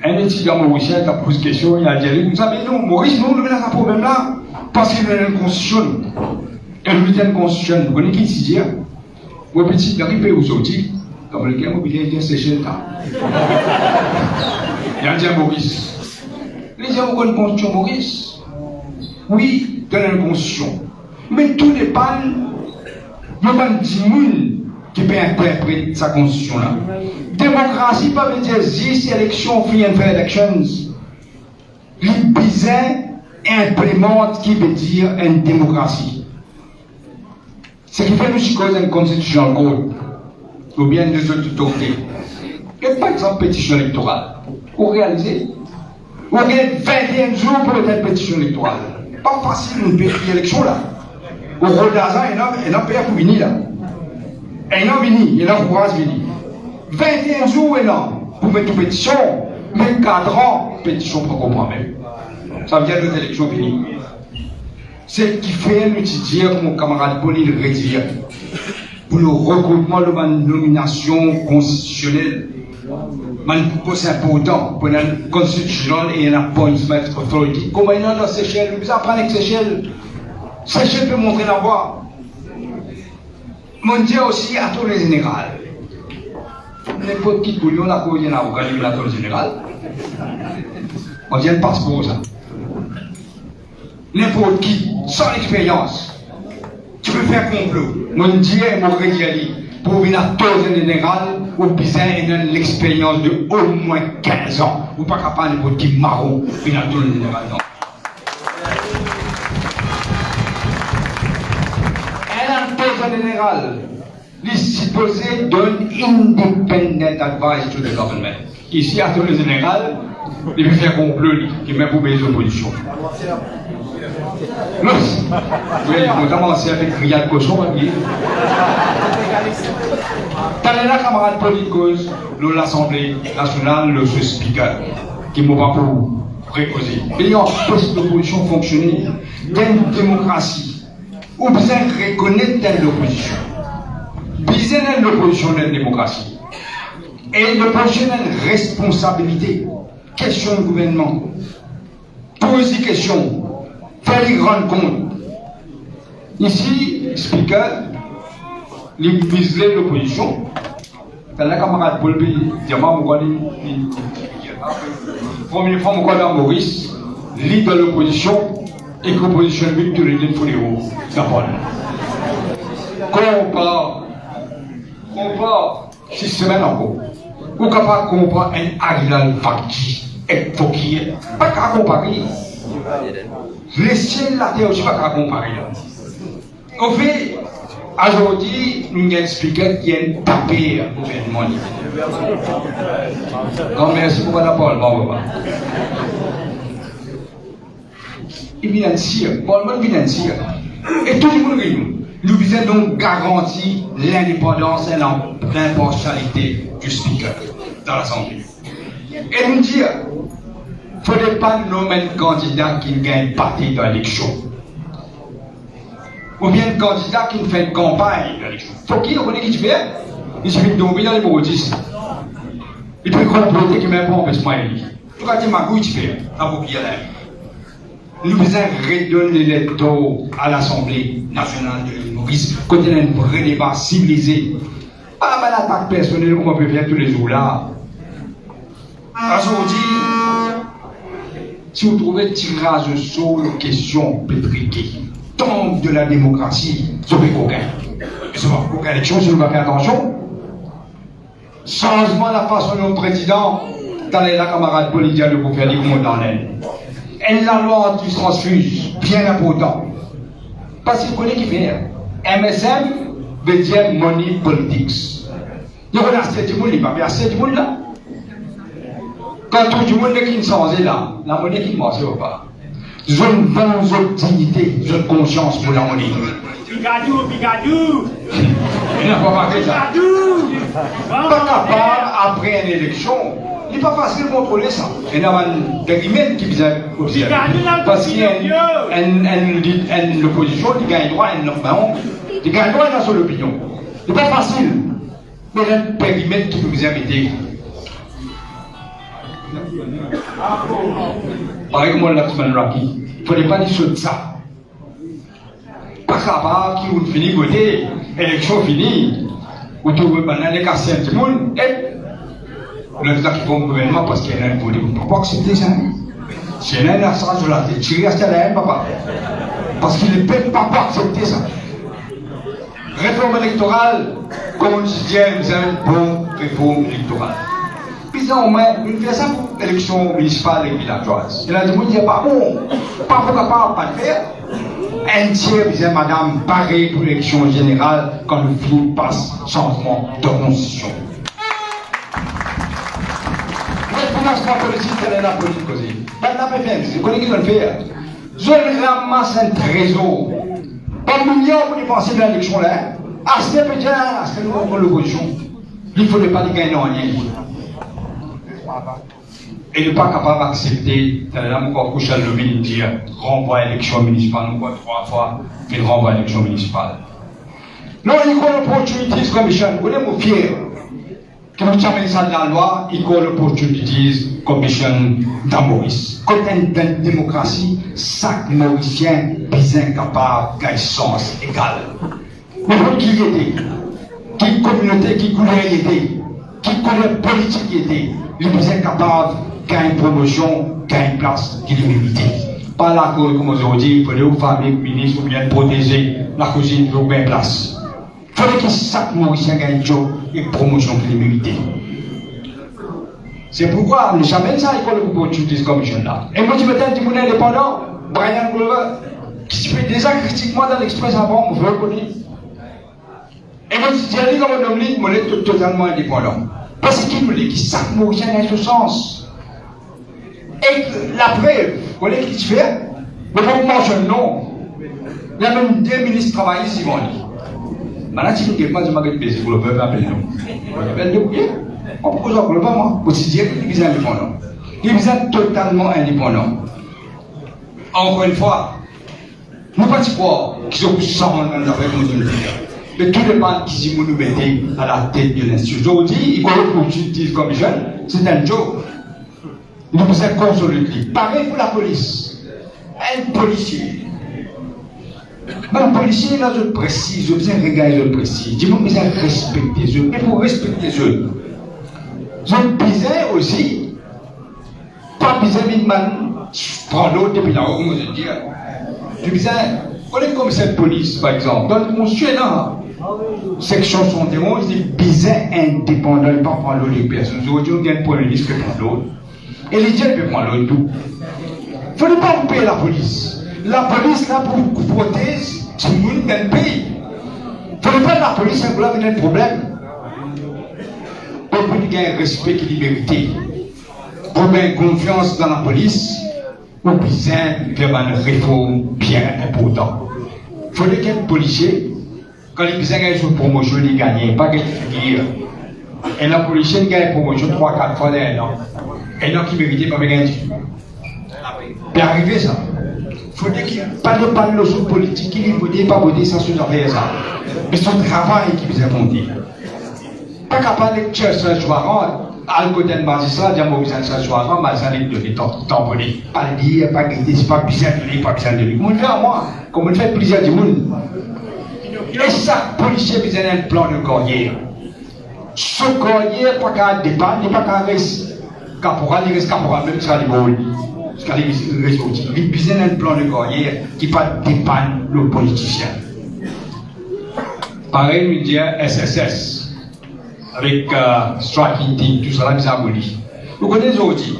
Un étudiant mauricien a posé une question, il a dit, vous savez, non, Maurice, nous, nous avons un problème là, parce qu'il y a une constitution. Et nous avons une constitution. Vous connaissez qui s'y dit? Moi, petit, il arrive où sortir, comme le gars, moi, il a séché le temps. Il a dit à Maurice. Les gens ont une constitution, Maurice. Oui, dans une constitution. Mais tout dépend de monde qui peut interpréter sa constitution là. Démocratie, pas veut dire 10 élections, free and fair elections. Les bizarres implémentent qui veut dire une démocratie. Ce qui fait nous cause une constitution code, ou bien des autorités. Et par exemple, pétition électorale. Vous réalisez? Vous avez 21 jours pour une pétition électorale. Pas facile une élection là. Au rôle d'argent, il y a un pays pour venir là. Et il y a un vini, il y a un courage vini. 21 jours et là, pour mettre une pétition, même 4 ans, pétition pour comprendre même. Ça veut dire que l'élection finie. C'est ce qui fait nous dire que mon camarade Pauline retire pour le regroupement de ma nomination constitutionnelle. C'est important pour la constitution et un appointment authority. Comment il y a dans Seychelles, nous apprenons avec Seychelles. Seychelles peut montrer la voie. Mon Dieu aussi à tous les généraux. N'importe qui couillon la cause d'un avocat régulateur général. On dit un passeport ça. N'importe qui, sans expérience, tu peux faire complot. Mon Dieu est mon régalé pour venir à tous les généraux ou besoin de l'expérience de au moins 15 ans. Ou pas capable de n'importe qui marron venir à tous les généraux. Non. Un poste général. Les supposés donnent independent advice to the government. Ici, à tous les généraux, il veut faire complot, qui met pour les oppositions. Oui, on a commencé avec Riyad Cochon, t'as là, camarade politique, l'Assemblée nationale, le speaker, qui ne m'a pas pour préposer. Il y a un poste d'opposition fonctionner dans une démocratie, où besoin de reconnaître telle opposition. Besoin de l'opposition dans la démocratie. Et l'opposition a une responsabilité. Question du gouvernement. Poser des questions. Faire les rendre compte. Ici, speaker, les viser de l'opposition. Dans la camarade Paul B. Diamant, première fois, mon collègue Maurice, leader de l'opposition, et que l'opposition victoire de Foléo. D'abord. Compare 6 semaines encore. Ou capable de comparer un Aguilal Fakti et Fokir. Pas qu'à comparer. Les ciels, la terre, je ne peux pas comparer. Au fait, aujourd'hui, nous avons expliqué qu'il y a une tapée au gouvernement. Non, merci pour la parole. Il vient ici, Parlement vient ici. Et tout le monde réunit. Nous devons donc garantir l'indépendance et l'impartialité du speaker dans l'Assemblée. Et nous dire, il ne faudrait pas nommer un candidat qui ne gagne pas dans l'élection. Ou bien un candidat qui ne fait une campagne dans l'élection. Il faut qu'il connaisse qui tu fais. Il suffit de tomber dans les maudits. Il peut comploter qui même pas en besoin de lui. Tu vas dire, ma couille, tu fais. Ça vaut bien la vie. nous devons redonner l'électorat à l'Assemblée nationale de l'île Maurice, quand il y a un vrai débat civilisé. Pas l'attaque personnelle comme on peut faire tous les jours là. Aujourd'hui, si vous trouvez tirage au sort, question pétriquée, tombe de la démocratie, ça fait coquin. C'est pas coquin élection, si vous ne faites pas attention. Changement de la façon dont le président, dans les camarades politiques de vous faire des commandes dans l'aile. Et la loi anti-transfuge, bien important. Parce qu'il connaît qui fait. MSM veut dire Money Politics. Il y a assez de monde, il n'y a pas assez de monde là. Quand tout le monde qui est changé là, la monnaie qui ne marche pas. Je ne vends aucune dignité, je ne conscience pour la monnaie. Bigadou. Il n'a pas marqué ça. Pas capable, après une élection, il n'est pas facile de contrôler ça. Il y a des guillemets qui viennent observer. Parce qu'il y a une opposition qui gagne droit, qui gagne droit dans son opinion. Ce n'est pas facile. Mais il y a un périmètre qui vous invite. Par exemple, la semaine rapide, il ne fallait pas dire ça. Pas capable qui vous finit côté, élection finie, vous trouvez les cassés un petit monde, et le qui font le gouvernement parce qu'il y a un vote. Vous ne pouvez pas accepter ça. Si il y a un accent sur la tête, tu restes à la haine, papa. Parce qu'il ne peut pas accepter ça. Réforme électorale, comme on dit, c'est une bonne réforme électorale. Puis on fait ça pour l'élection municipale et villageoise. Il a dit, vous dites, pas bon, pas capable, pas de faire. Un tiers disait, madame, pareil pour l'élection générale quand le film passe changement de constitution. Le financement politique, c'est la politique aussi. Ben, la PFM, vous connaissez qui doit le faire. Je ramasse un trésor. Pas de millions pour dépenser de l'élection là. Ah, c'est peut-être, c'est l'opposition. Il ne faudrait pas dire qu'il y a rien. Et ne pas capable d'accepter, là encore coucher le ville dire renvoi à l'élection municipale, nous quoi 3 fois, mais renvoi à l'élection municipale. Non, il y a l'opportunité commission, vous êtes mon fier. Quand vous avez ça dans la loi, il y a l'opportunity commission dans Maurice. Quand il y a une démocratie, chaque Mauricien est incapable de sens égal. Mais vous qui était, qui communauté, qui couleur était, qui couleur politique était, il est incapable de une promotion, une place qui est méritée. Pas la cause, comme on dit, il faut que les familles, ministres, ou bien protéger la cousine pour bien place. Il faut que chaque Mauricien gagne un job et une promotion qui est méritée. C'est pourquoi nous jamais ça, il faut le opportunity commission là. Et moi, je me dis, mon indépendant, Brian Glover, qui se fait déjà critiquement dans l'Express avant, on veut le connaître. Et moi, je dis, comme un homme libre, moi, je suis totalement indépendant. Parce qu'il me dit que chaque Mauricien a ce sens. Et la preuve, vous voyez ce qu'il fait? Le mouvement jeune, non. Il y a même 2 ministres qui travaillent ici, ils dit. Maintenant, si vous ne pas, je m'arrête de pour le peuple, appelez-nous. On propose encore le pas, moi. Aussi dire qu'ils sont indépendants. Ils sont totalement indépendants. Encore une fois, nous ne pouvons pas croire qu'ils sont plus sans avec nous. Mais tout dépend de qui nous mettez à la tête de l'institution. Aujourd'hui, il y a l'opportunité commission, c'est un job. Nous vous êtes consolidés. Pareil pour la police. Un policier. Mais le policier, là, je précise, je viens regarder, je précise. Je veux bien respecter eux. Mais pour respecter eux, je disais aussi, pas besoin de prendre l'autre depuis là-haut, comme je dis. Je disais, on est comme cette police, par exemple. Dans le constitué, là, section 71, il dit bizarre indépendant, il ne peut pas prendre l'autre personne. Aujourd'hui, on vient de prendre le ministre qui prend l'autre. Et les gens peuvent prendre l'autre tout. Il ne faut pas couper la police. La police, là, pour protéger tout le monde dans le pays. Il ne faut pas la police, c'est pour là qu'il y a un problème. Pour qu'il y ait un respect et une liberté. Pour qu'il y ait une confiance dans la police, ou bien faire une réforme bien importante. Il faut qu'il y ait un policier, quand il y a une promotion, il gagne, pas qu'il figure. Et la policier gagne une promotion 3-4 fois dans un an. Et donc, il méritait pas gagner. Puis arriver ça. Il faut qu'il n'y ait pas de leçon politique, il ne faut pas voter sans se faire ça. Mais son travail qui vous a monté. Pas capable de chercher un soir, à côté de magistrat, il y a un besoin de s'asseoir, mais ça n'est donné tamponné. Pas de dire, pas de dire, c'est pas besoin de donner, pas besoin de donner. Comment on fait à moi? Comment on fait plaisir du monde? Et chaque policier a besoin d'un plan de carrière. Ce carrière, pas qu'à dépendre, n'est pas qu'à rester caporal, il reste caporal, même si c'est bon. Il a besoin d'un plan de carrière qui ne va pas dépendre le politicien. Pareil, nous disons SSS, avec Striking Team, tout ça, là, nous avons dit. Vous connaissez aujourd'hui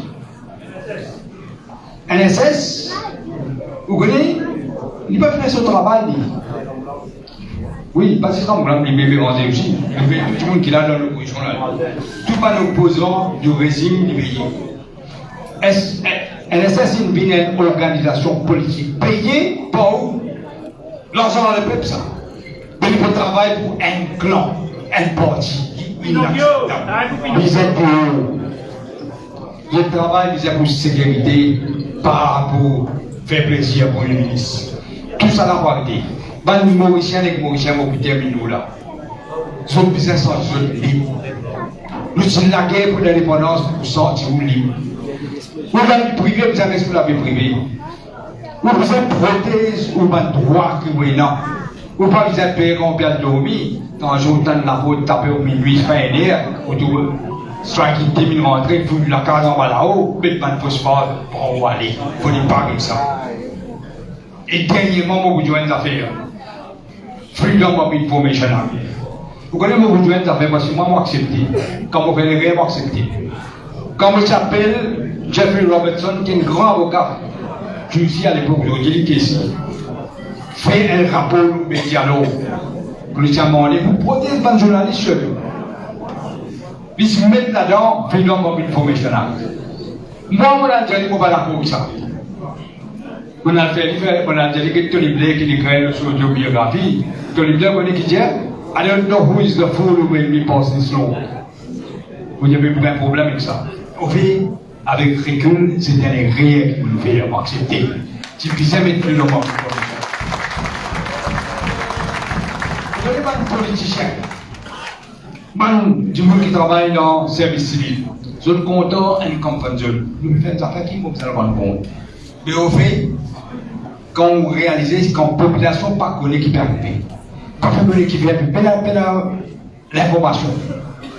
NSS, vous connaissez? Il ne peut pas faire ce travail. Oui, parce que quand vous avez les bébés vendés aussi, tout le monde qui est là dans l'opposition, tout pas l'opposant du régime du pays. NSS est une organisation politique payée pour l'argent dans le peuple, ça. Mais il faut travailler pour un clan, un parti. Ils êtes pour le travail, ils êtes pour sécurité, pas pour faire plaisir pour les ministres. Tout ça n'a pas été. Les Mauriciens et les Mauriciens vont terminer là. Ils ont besoin de sortir libre. Nous sommes la guerre pour l'indépendance pour sortir libre. Vous avez du privé, vous avez ce que vous avez privé. Vous avez prothèse ou pas droit que vous avez non. Vous n'avez pas besoin de payer combien de dormir. Quand je vous donne la faute, taper au minuit, fin d'air, vous devez striker 10 000 rentrées, vous la case en bas là-haut, mettez pas de phosphore pour en aller. Il faut pas comme ça. Et dernièrement, vous avez des affaires. Freedom of Information Act. Vous connaissez mon besoin d'affaires parce que moi, je accepté. Quand vous faites les rêves, je accepté. Quand je s'appelle Jeffrey Robertson, qui est un grand avocat, je me suis à l'époque, je dis ici, fait un rapport au médiano. Pour le demandé, vous protégez les journalistes sur eux. Ils se mettent là-dedans, Freedom of Information Act. Moi, je ne vais pas d'accord avec ça. On a dit que Tony Blair qui écrit sur l'autobiographie, Tony Blair qui dit I don't know who is the fool who made me pass this law. Vous avez un problème avec ça. Au fait, avec recul, c'était un rien qui vous fait accepter. Si vous ne mettez plus le mot. Vous n'avez pas de politicien. Du monde qui travaille dans le service civil. Zone content et campagne zone. Nous faisons des affaires qui vous allez rendre compte. Mais au fait, quand vous réalisez quand la population n'a pas connu qui peut arriver, pas connu qui peut arriver, l'information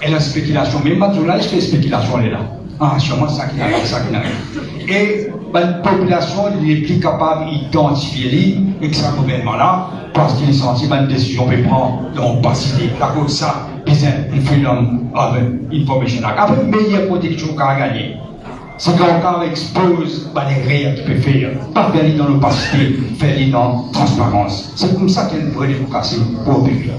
et la spéculation. Même les journalistes font spéculation là. Ah, sûrement ça qui arrive, ça qui arrive. Et la population n'est plus capable d'identifier et que ce gouvernement-là, parce qu'il est senti une décision peut prendre dans l'opacité. À cause de ça, ils ont une freedom of information. Avec une meilleure protection qu'à gagner. C'est quand on expose les règles qu'il peut faire, pas faire dans l'opacité, faire dans la transparence. C'est comme ça qu'il y a une vraie démocratie pour le public.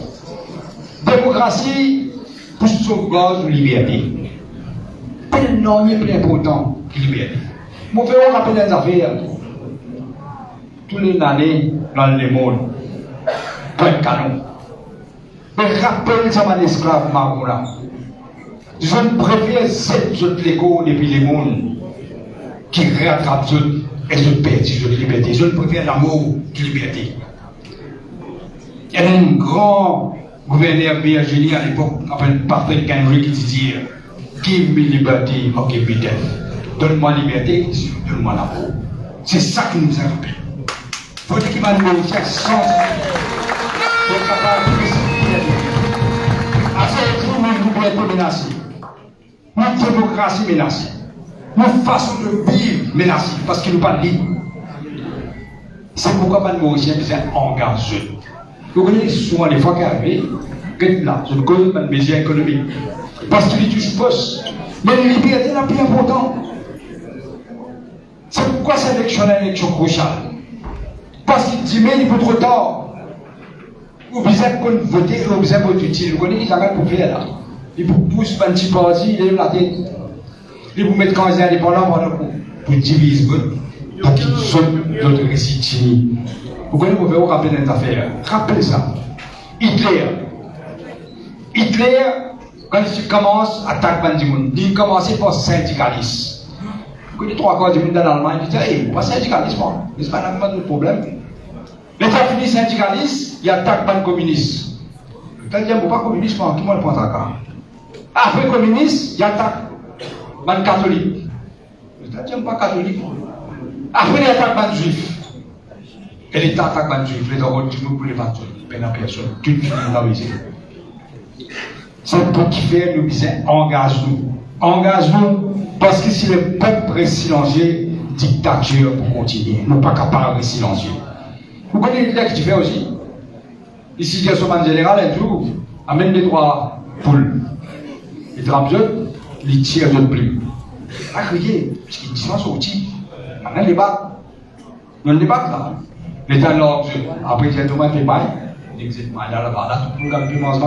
Démocratie pour sauvegarde de liberté. Pas de nom plus important que liberté. Mon frère, on appelle des affaires. Toutes les années, dans le monde, pas de canon. Mais rappelle ça, mon esclave marron là. Je préfère cette autres légaux depuis les mondes qui rattrapent ceux et se perdent sur la liberté. Je préfère l'amour de la liberté. Il y a un grand gouverneur Virginie à l'époque, appelé Patrick Henry, qui disait Give me liberty or give me death. Donne-moi la liberté, donne-moi l'amour. C'est ça qui nous a rappelé. Il faut qu'il m'a demandé sans être capable de résister. À ce jour, nous pouvons être menacés. Notre démocratie menacée. Notre façon de vivre menacée. Parce qu'il nous parle libre. C'est pourquoi les Mauriciens sont engagés. Vous connaissez souvent les fois qui arrivent, que là, c'est une cause de mesures économiques. Parce qu'il touche poste. Mais la liberté est la plus importante. C'est pourquoi cette élection est une élection cruciale. Parce qu'il dit, mais il faut trop tard. Vous besoin de voter, vous besoin de voter utile. Vous connaissez qui s'arrête pour faire là. Il vous pousse un petit parti, il lève la tête. Il vous met quand ils sont indépendants pour diviser, pour qu'ils sautent notre récit. Vous connaissez, vous pouvez rappeler des affaires. Rappelez ça. Hitler, quand il commence à attaquer du monde, il commence par syndicaliste. Vous connaissez 3 quarts du monde dans l'Allemagne, il dit, hey, pas syndicaliste, c'est pas de problème. Mais quand il finit syndicaliste, il attaque pas le communiste. Quand il dit, pas communiste, qui m'a le point à. Après communiste, il attaque ban catholique. C'est-à-dire pas catholique. Après l'attaque ban juif. Et l'État attaque ban juif, les autres nous pour les battre. Personne, tout le monde dans les c'est pour qui fait nous disons engage-nous parce que si le peuple est silencieux, dictature pour continuer, nous pas capables de silencieux. Vous connaissez l'idée que tu fais aussi. Ici, il y a son général un jour, amène des droits poules. Il drape jeu, il tire de plus. Ah, criez, parce qu'il dit sorti. On a les bacs. On a les bacs là. L'État de l'ordre, après, il y a tout le monde qui paye. Exactement, là, tout le monde qui mange.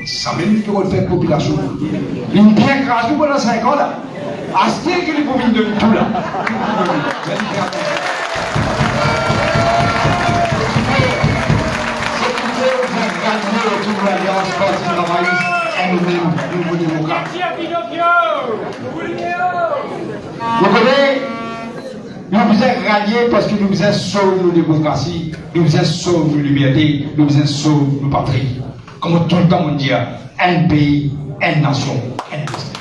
Ça même pour le faire population. Une bien grâce nous pendant 5 ans là. À ce que les pommes de tout là. C'est pour ça que vous avez gagné autour de l'Alliance Parti Travailliste et nous-mêmes, nouveau démocrates. Vous connaissez, nous vous êtes ralliés parce que nous vous êtes sauver nos démocraties, nous vous êtes sauver nos libertés, nous vous êtes sauver nos patries. Comme tout le temps on dit, un pays, une nation, un destin.